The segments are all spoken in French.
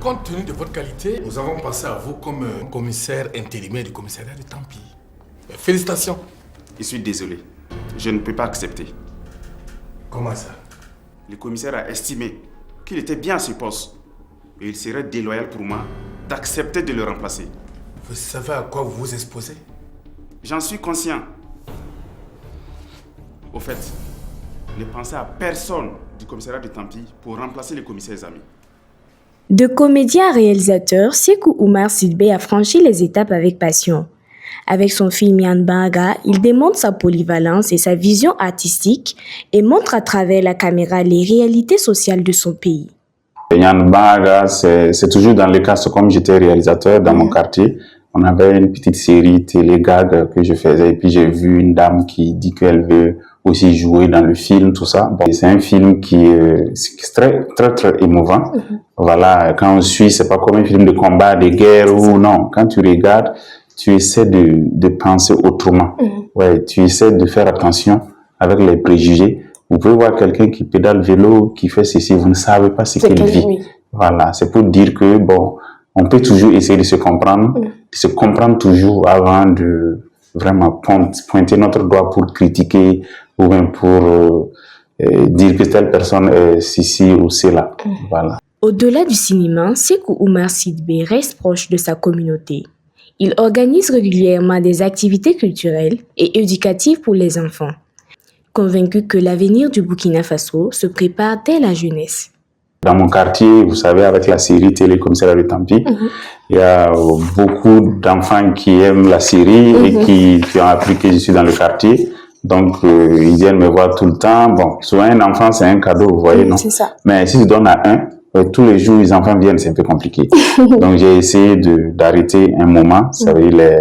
Compte tenu de votre qualité, nous avons pensé à vous comme commissaire intérimaire du commissariat de Tampi. Félicitations. Je suis désolé. Je ne peux pas accepter. Comment ça? Le commissaire a estimé qu'il était bien à ce poste. Et il serait déloyal pour moi d'accepter de le remplacer. Vous savez à quoi vous vous exposez? J'en suis conscient. Au fait, ne pensez à personne du commissariat de Tampi pour remplacer le commissaire Zami. De comédien à réalisateur, Sékou Oumar Sidibé a franchi les étapes avec passion. Avec son film Nyan Bangaga, il démontre sa polyvalence et sa vision artistique et montre à travers la caméra les réalités sociales de son pays. Nyan Bangaga, c'est toujours dans le cas, comme j'étais réalisateur dans mon quartier, on avait une petite série télé-gag que je faisais et puis j'ai vu une dame qui dit qu'elle veut aussi jouer dans le film, tout ça. Bon, c'est un film qui est très, très, très émouvant. Voilà, quand on suit, c'est pas comme un film de combat, de guerre ou non. Quand tu regardes, tu essaies de penser autrement. Ouais, tu essaies de faire attention avec les préjugés. Vous pouvez voir quelqu'un qui pédale vélo, qui fait ceci, vous ne savez pas ce qu'il vit. Oui. Voilà, c'est pour dire que, bon, on peut toujours essayer de se comprendre toujours avant de vraiment pointer notre doigt pour critiquer ou même pour dire que telle personne est ceci ou cela. Voilà. Au-delà du cinéma, Sékou Oumar Sidibé reste proche de sa communauté. Il organise régulièrement des activités culturelles et éducatives pour les enfants, convaincu que l'avenir du Burkina Faso se prépare dès la jeunesse. Dans mon quartier, vous savez, avec la série Télé Commissariat de Tampi, il y a beaucoup d'enfants qui aiment la série et qui ont appris que je suis dans le quartier. Donc, ils viennent me voir tout le temps. Bon, souvent, un enfant, c'est un cadeau, vous voyez, non? C'est ça. Mais si je donne à un, tous les jours, les enfants viennent, c'est un peu compliqué. Donc, j'ai essayé d'arrêter un moment, ça veut dire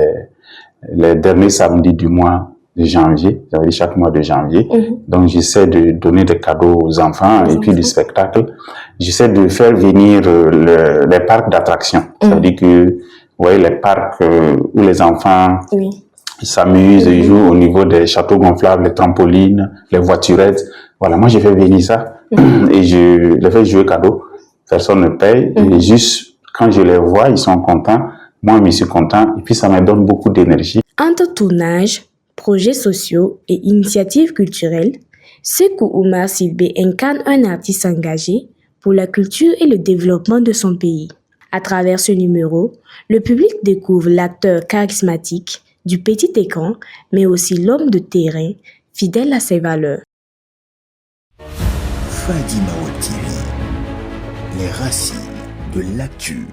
les derniers samedis du mois de janvier, ça veut dire chaque mois de janvier. Donc, j'essaie de donner des cadeaux aux enfants et puis du spectacle. J'essaie de faire venir les parcs d'attractions. Ça veut dire que, vous voyez, les parcs où les enfants ils s'amusent, ils jouent au niveau des châteaux gonflables, les trampolines, les voiturettes. Voilà, moi, j'ai fait venir ça et je les fais jouer cadeau. Personne ne paye. Et juste, quand je les vois, ils sont contents. Moi, je suis content. Et puis, ça me donne beaucoup d'énergie. Entre tournage, projets sociaux et initiatives culturelles, Sékou Oumar Sidibé incarne un artiste engagé pour la culture et le développement de son pays. À travers ce numéro, le public découvre l'acteur charismatique du petit écran, mais aussi l'homme de terrain, fidèle à ses valeurs. Fadi Mao TV, les racines de l'actu.